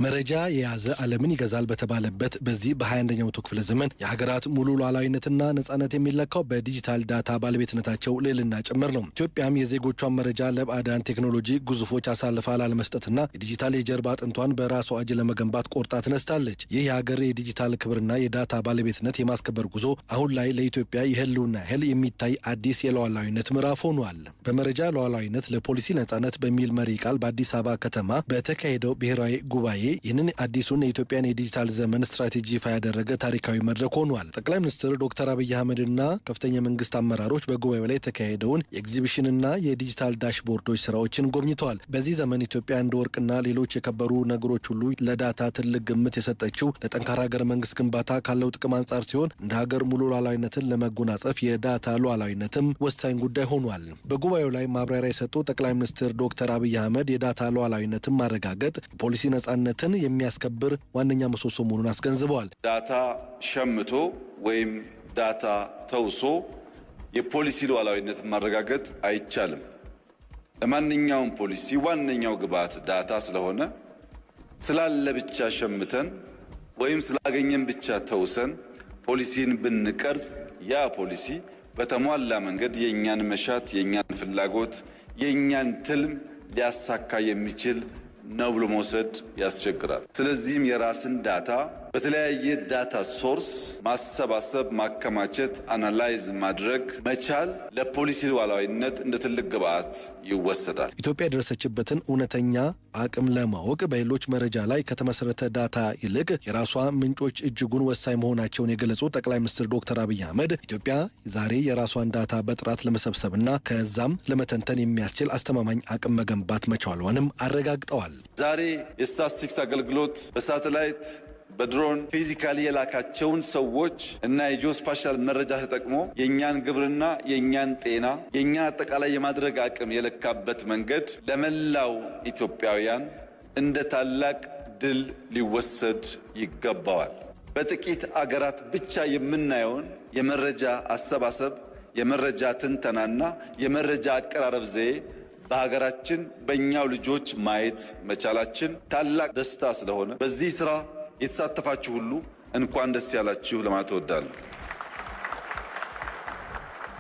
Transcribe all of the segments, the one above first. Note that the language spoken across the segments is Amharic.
መረጃ የያዘ ዓለምን ይገዛል በተባለበት በዚህ በ21ኛው ክፍለ ዘመን የሀገራት ሙሉ ሉዓላዊነትና ነጻነት የሚለካው በዲጂታል ዳታ ባለቤትነታቸው ልዕልና ጭምር ነው። ኢትዮጵያም የዜጎቿን መረጃ ለባዕዳን ቴክኖሎጂ ግዙፎች አሳልፋ ላለመስጠትና የዲጂታል የጀርባ አጥንቷን በራሷ እጅ ለመገንባት ቆርጣ ተነስታለች። ይህ የሀገር የዲጂታል ክብርና የዳታ ባለቤትነት የማስከበር ጉዞ አሁን ላይ ለኢትዮጵያ የህልውና ያህል የሚታይ አዲስ የሉዓላዊነት ምዕራፍ ሆኗል። በመረጃ ሉዓላዊነት ለፖሊሲ ነጻነት በሚል መሪ ቃል በአዲስ አበባ ከተማ በተካሄደው ብሔራዊ ጉባኤ ይህንን አዲሱን የኢትዮጵያን የዲጂታል ዘመን ስትራቴጂ ይፋ ያደረገ ታሪካዊ መድረክ ሆኗል። ጠቅላይ ሚኒስትር ዶክተር አብይ አህመድና ከፍተኛ መንግስት አመራሮች በጉባኤው ላይ የተካሄደውን የኤግዚቢሽንና የዲጂታል ዳሽቦርዶች ስራዎችን ጎብኝተዋል። በዚህ ዘመን ኢትዮጵያ እንደ ወርቅና ሌሎች የከበሩ ነገሮች ሁሉ ለዳታ ትልቅ ግምት የሰጠችው ለጠንካራ ሀገር መንግስት ግንባታ ካለው ጥቅም አንጻር ሲሆን እንደ ሀገር ሙሉ ሉዓላዊነትን ለመጎናጸፍ የዳታ ሉዓላዊነትም ወሳኝ ጉዳይ ሆኗል። በጉባኤው ላይ ማብራሪያ የሰጡ ጠቅላይ ሚኒስትር ዶክተር አብይ አህመድ የዳታ ሉዓላዊነትን ማረጋገጥ ፖሊሲ ነጻነትን የሚያስከብር ዋነኛ ምሰሶ መሆኑን አስገንዝበዋል። ዳታ ሸምቶ ወይም ዳታ ተውሶ የፖሊሲ ሉዓላዊነትን ማረጋገጥ አይቻልም። ለማንኛውም ፖሊሲ ዋነኛው ግብዓት ዳታ ስለሆነ ስላለ ብቻ ሸምተን ወይም ስላገኘን ብቻ ተውሰን ፖሊሲን ብንቀርጽ ያ ፖሊሲ በተሟላ መንገድ የእኛን መሻት፣ የእኛን ፍላጎት፣ የእኛን ትልም ሊያሳካ የሚችል ነው ብሎ መውሰድ ያስቸግራል። ስለዚህም የራስን ዳታ በተለያየ ዳታ ሶርስ ማሰባሰብ፣ ማከማቸት፣ አናላይዝ ማድረግ መቻል ለፖሊሲ ሉዓላዊነት እንደ ትልቅ ግብዓት ይወሰዳል። ኢትዮጵያ የደረሰችበትን እውነተኛ አቅም ለማወቅ በሌሎች መረጃ ላይ ከተመሰረተ ዳታ ይልቅ የራሷ ምንጮች እጅጉን ወሳኝ መሆናቸውን የገለጹት ጠቅላይ ሚኒስትር ዶክተር አብይ አህመድ ኢትዮጵያ ዛሬ የራሷን ዳታ በጥራት ለመሰብሰብና ከዛም ለመተንተን የሚያስችል አስተማማኝ አቅም መገንባት መቻሏንም አረጋግጠዋል። ዛሬ የስታትስቲክስ አገልግሎት በሳተላይት በድሮን ፊዚካሊ የላካቸውን ሰዎች እና የጂኦስፓሻል መረጃ ተጠቅሞ የእኛን ግብርና፣ የእኛን ጤና፣ የእኛን አጠቃላይ የማድረግ አቅም የለካበት መንገድ ለመላው ኢትዮጵያውያን እንደ ታላቅ ድል ሊወሰድ ይገባዋል። በጥቂት አገራት ብቻ የምናየውን የመረጃ አሰባሰብ፣ የመረጃ ትንተናና የመረጃ አቀራረብ ዘዬ በሀገራችን በእኛው ልጆች ማየት መቻላችን ታላቅ ደስታ ስለሆነ በዚህ ስራ የተሳተፋችሁ ሁሉ እንኳን ደስ ያላችሁ ለማለት እወዳለሁ።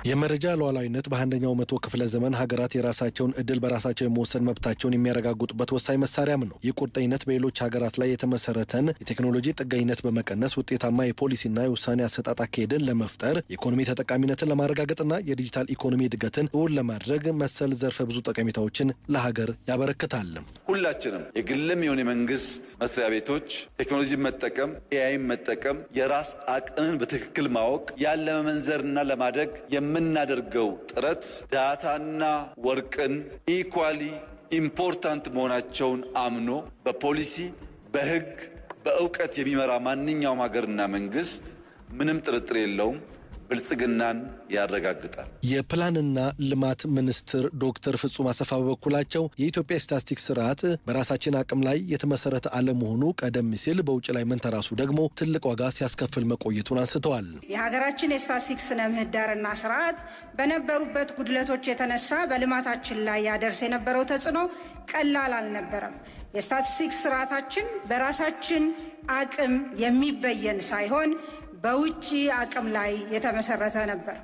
የመረጃ ሉዓላዊነት በ21ኛው መቶ ክፍለ ዘመን ሀገራት የራሳቸውን እድል በራሳቸው የመወሰን መብታቸውን የሚያረጋግጡበት ወሳኝ መሳሪያም ነው። ይህ ቁርጠኝነት በሌሎች ሀገራት ላይ የተመሰረተን የቴክኖሎጂ ጥገኝነት በመቀነስ ውጤታማ የፖሊሲና የውሳኔ አሰጣጥ አካሄድን ለመፍጠር የኢኮኖሚ ተጠቃሚነትን ለማረጋገጥና የዲጂታል ኢኮኖሚ እድገትን እውን ለማድረግ መሰል ዘርፈ ብዙ ጠቀሜታዎችን ለሀገር ያበረክታል። ሁላችንም የግልም ይሁን የመንግስት መስሪያ ቤቶች ቴክኖሎጂን መጠቀም፣ ኤአይን መጠቀም፣ የራስ አቅምን በትክክል ማወቅ ያለ መመንዘርና ለማደግ የምናደርገው ጥረት ዳታና ወርቅን ኢኳሊ ኢምፖርታንት መሆናቸውን አምኖ በፖሊሲ፣ በሕግ፣ በእውቀት የሚመራ ማንኛውም ሀገርና መንግስት ምንም ጥርጥር የለውም ብልጽግናን ያረጋግጣል። የፕላንና ልማት ሚኒስትር ዶክተር ፍጹም አሰፋ በበኩላቸው የኢትዮጵያ ስታትስቲክስ ስርዓት በራሳችን አቅም ላይ የተመሰረተ አለመሆኑ ቀደም ሲል በውጭ ላይ መንተራሱ ደግሞ ትልቅ ዋጋ ሲያስከፍል መቆየቱን አንስተዋል። የሀገራችን የስታትስቲክስ ስነ ምህዳርና ስርዓት በነበሩበት ጉድለቶች የተነሳ በልማታችን ላይ ያደርስ የነበረው ተጽዕኖ ቀላል አልነበረም። የስታትስቲክስ ስርዓታችን በራሳችን አቅም የሚበየን ሳይሆን በውጪ አቅም ላይ የተመሰረተ ነበር።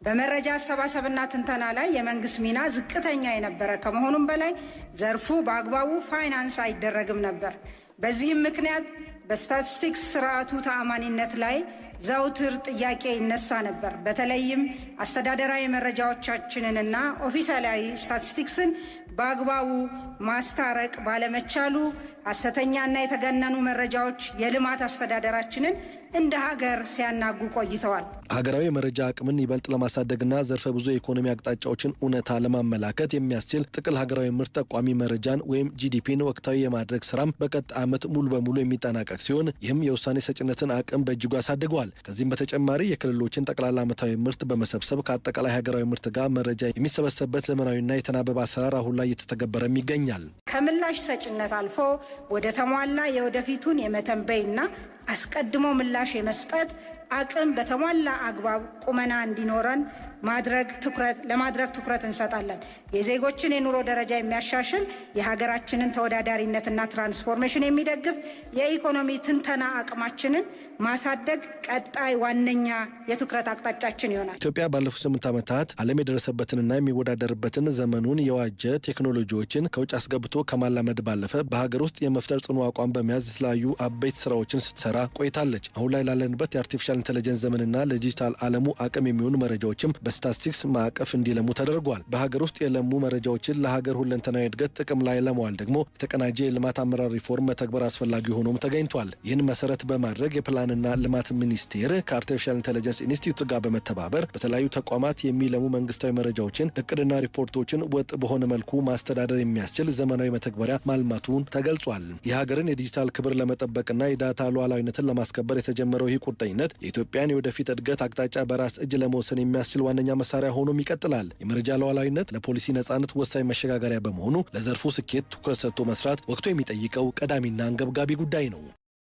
በመረጃ አሰባሰብና ትንተና ላይ የመንግስት ሚና ዝቅተኛ የነበረ ከመሆኑም በላይ ዘርፉ በአግባቡ ፋይናንስ አይደረግም ነበር። በዚህም ምክንያት በስታቲስቲክስ ስርዓቱ ተአማኒነት ላይ ዘውትር ጥያቄ ይነሳ ነበር። በተለይም አስተዳደራዊ መረጃዎቻችንንና ኦፊሳላዊ ስታቲስቲክስን በአግባቡ ማስታረቅ ባለመቻሉ ሐሰተኛና የተገነኑ መረጃዎች የልማት አስተዳደራችንን እንደ ሀገር ሲያናጉ ቆይተዋል። ሀገራዊ የመረጃ አቅምን ይበልጥ ለማሳደግና ዘርፈ ብዙ የኢኮኖሚ አቅጣጫዎችን እውነታ ለማመላከት የሚያስችል ጥቅል ሀገራዊ ምርት ጠቋሚ መረጃን ወይም ጂዲፒን ወቅታዊ የማድረግ ስራም በቀጣይ ዓመት ሙሉ በሙሉ የሚጠናቀቅ ሲሆን ይህም የውሳኔ ሰጭነትን አቅም በእጅጉ ያሳድገዋል። ከዚህም በተጨማሪ የክልሎችን ጠቅላላ ዓመታዊ ምርት በመሰብሰብ ከአጠቃላይ ሀገራዊ ምርት ጋር መረጃ የሚሰበሰብበት ዘመናዊና የተናበበ አሰራር አሁን ላይ እየተተገበረም ይገኛል። ከምላሽ ሰጭነት አልፎ ወደ ተሟላ የወደፊቱን የመተንበይና አስቀድሞ ምላሽ የመስጠት አቅም በተሟላ አግባብ ቁመና እንዲኖረን ለማድረግ ትኩረት እንሰጣለን። የዜጎችን የኑሮ ደረጃ የሚያሻሽል የሀገራችንን ተወዳዳሪነትና ትራንስፎርሜሽን የሚደግፍ የኢኮኖሚ ትንተና አቅማችንን ማሳደግ ቀጣይ ዋነኛ የትኩረት አቅጣጫችን ይሆናል። ኢትዮጵያ ባለፉት 8 ዓመታት ዓለም የደረሰበትንና የሚወዳደርበትን ዘመኑን የዋጀ ቴክኖሎጂዎችን ከውጭ አስገብቶ ከማላመድ ባለፈ በሀገር ውስጥ የመፍጠር ጽኑ አቋም በመያዝ የተለያዩ አበይት ስራዎችን ስትሰራ ቆይታለች። አሁን ላይ ላለንበት የአርቲፊሻል ኢንተለጀንስ ዘመንና ለዲጂታል ዓለሙ አቅም የሚሆኑ መረጃዎችም በስታቲስቲክስ ማዕቀፍ እንዲለሙ ተደርጓል። በሀገር ውስጥ የለሙ መረጃዎችን ለሀገር ሁለንተናዊ እድገት ጥቅም ላይ ለመዋል ደግሞ የተቀናጀ የልማት አመራር ሪፎርም መተግበር አስፈላጊ ሆኖም ተገኝቷል። ይህን መሰረት በማድረግ የፕላንና ልማት ሚኒስቴር ከአርቲፊሻል ኢንተለጀንስ ኢንስቲትዩት ጋር በመተባበር በተለያዩ ተቋማት የሚለሙ መንግስታዊ መረጃዎችን እቅድና ሪፖርቶችን ወጥ በሆነ መልኩ ማስተዳደር የሚያስችል ዘመናዊ መተግበሪያ ማልማቱን ተገልጿል። የሀገርን የዲጂታል ክብር ለመጠበቅና የዳታ ሉዓላዊነትን ለማስከበር የተጀመረው ይህ ቁርጠኝነት የኢትዮጵያን የወደፊት እድገት አቅጣጫ በራስ እጅ ለመወሰን የሚያስችል ዋነኛ መሳሪያ ሆኖም ይቀጥላል። የመረጃ ሉዓላዊነት ለፖሊሲ ነጻነት ወሳኝ መሸጋገሪያ በመሆኑ ለዘርፉ ስኬት ትኩረት ሰጥቶ መስራት ወቅቱ የሚጠይቀው ቀዳሚና አንገብጋቢ ጉዳይ ነው።